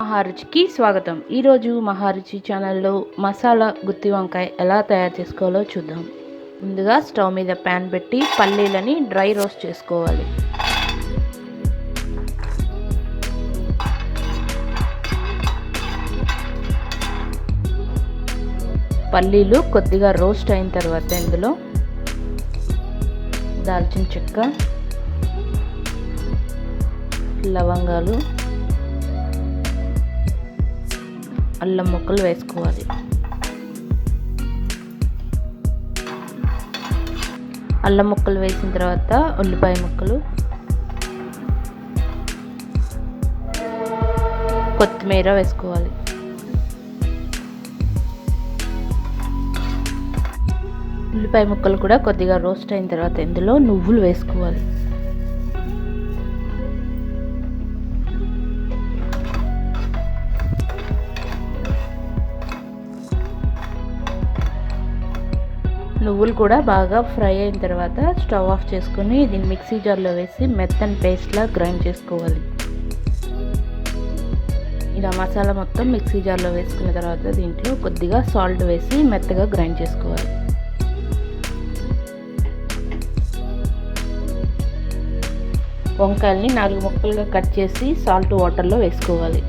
మహారుచికి స్వాగతం. ఈరోజు మహారుచి ఛానల్లో మసాలా గుత్తి వంకాయ ఎలా తయారు చేసుకోవాలో చూద్దాం. ముందుగా స్టవ్ మీద ప్యాన్ పెట్టి పల్లీలని డ్రై రోస్ట్ చేసుకోవాలి. పల్లీలు కొద్దిగా రోస్ట్ అయిన తర్వాత ఇందులో దాల్చిన చెక్క, లవంగాలు, అల్లం ముక్కలు వేసుకోవాలి. అల్లం ముక్కలు వేసిన తర్వాత ఉల్లిపాయ ముక్కలు, కొత్తిమీర వేసుకోవాలి. ఉల్లిపాయ ముక్కలు కూడా కొద్దిగా రోస్ట్ అయిన తర్వాత ఇందులో నువ్వులు వేసుకోవాలి. నువ్వులు కూడా బాగా ఫ్రై అయిన తర్వాత స్టవ్ ఆఫ్ చేసుకుని దీన్ని మిక్సీ జార్లో వేసి మెత్తని పేస్ట్లా గ్రైండ్ చేసుకోవాలి. ఇలా మసాలా మొత్తం మిక్సీ జార్లో వేసుకున్న తర్వాత దీంట్లో కొద్దిగా సాల్ట్ వేసి మెత్తగా గ్రైండ్ చేసుకోవాలి. వంకాయల్ని 4 ముక్కలుగా కట్ చేసి సాల్ట్ వాటర్లో వేసుకోవాలి.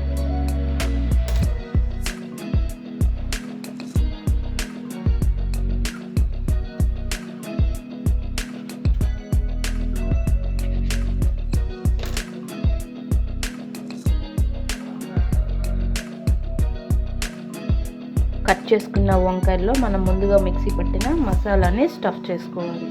కట్ చేసుకున్న వంకాయల్లో మనం ముందుగా మిక్సీ పట్టిన మసాలాని స్టఫ్ చేసుకోవాలి.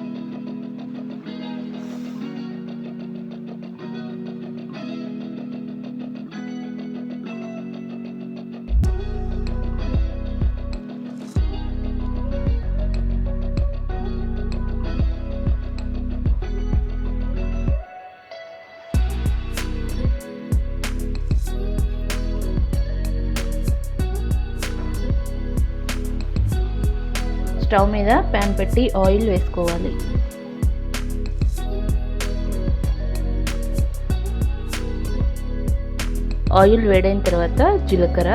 స్టవ్ మీద ప్యాన్ పెట్టి ఆయిల్ వేసుకోవాలి. ఆయిల్ వేడైన తర్వాత జీలకర్ర,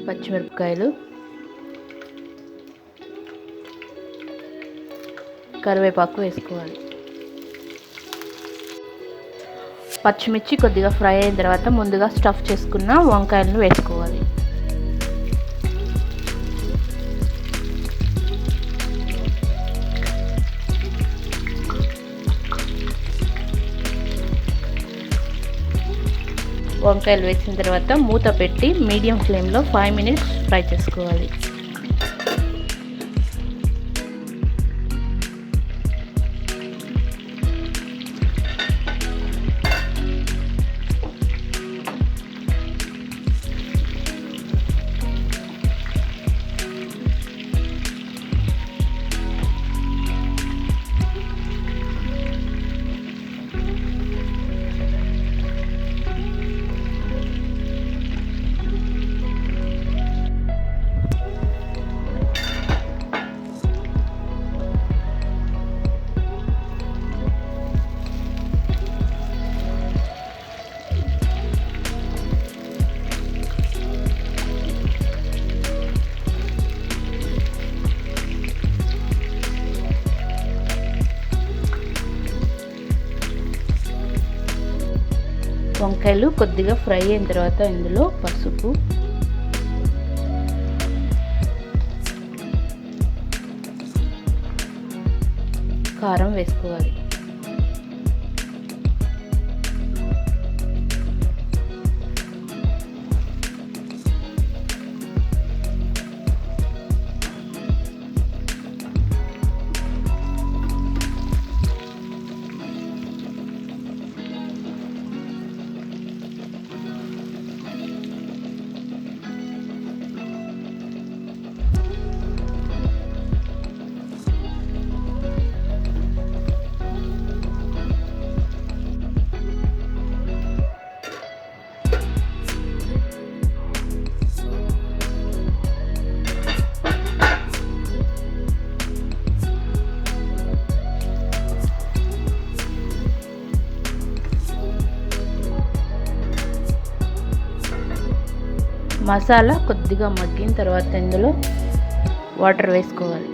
పచ్చిమిరపకాయలు, కరివేపాకు వేసుకోవాలి. పచ్చిమిర్చి కొద్దిగా ఫ్రై అయిన తర్వాత ముందుగా స్టఫ్ చేసుకున్న వంకాయలను వేసుకోవాలి. వంకాయలు వేసిన తర్వాత మూత పెట్టి మీడియం ఫ్లేమ్లో 5 మినిట్స్ ఫ్రై చేసుకోవాలి. వంకాయలు కొద్దిగా ఫ్రై అయిన తర్వాత ఇందులో పసుపు, కారం వేసుకోవాలి. మసాలా కొద్దిగా మగ్గిన తర్వాత ఇందులో వాటర్ వేసుకోవాలి.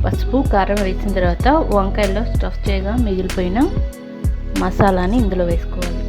పసుపు కారం వేసిన తర్వాత వంకాయల్లో స్టఫ్ చేయగా మిగిలిపోయిన మసాలాని ఇందులో వేసుకోవాలి.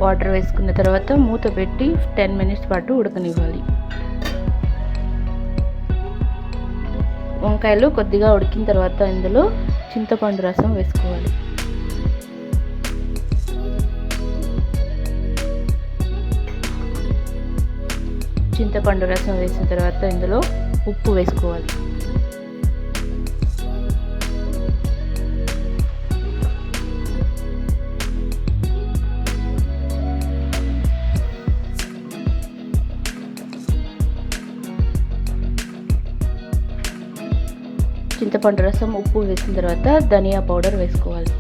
వాటర్ వేసుకున్న తర్వాత మూత పెట్టి 10 మినిట్స్ పాటు ఉడకనివ్వాలి. వంకాయలు కొద్దిగా ఉడికిన తర్వాత ఇందులో చింతపండు రసం వేసుకోవాలి. చింతపండు రసం వేసిన తర్వాత ఇందులో ఉప్పు వేసుకోవాలి. చింతపండు రసం ఉప్పు వేసిన తర్వాత ధనియా పౌడర్ వేసుకోవాలి.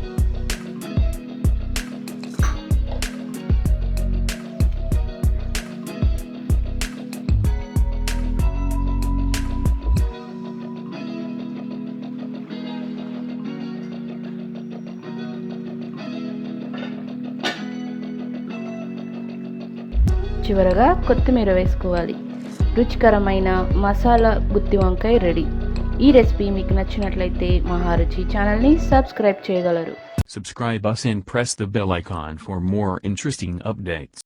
చివరగా కొత్తిమీర వేసుకోవాలి. రుచికరమైన మసాలా గుత్తి వంకాయ రెడీ. ఈ రెసిపీ మీకు నచ్చినట్లయితే మహారుచి ఛానల్ని సబ్స్క్రైబ్ చేయగలరు. Subscribe us and press the bell icon for more interesting updates.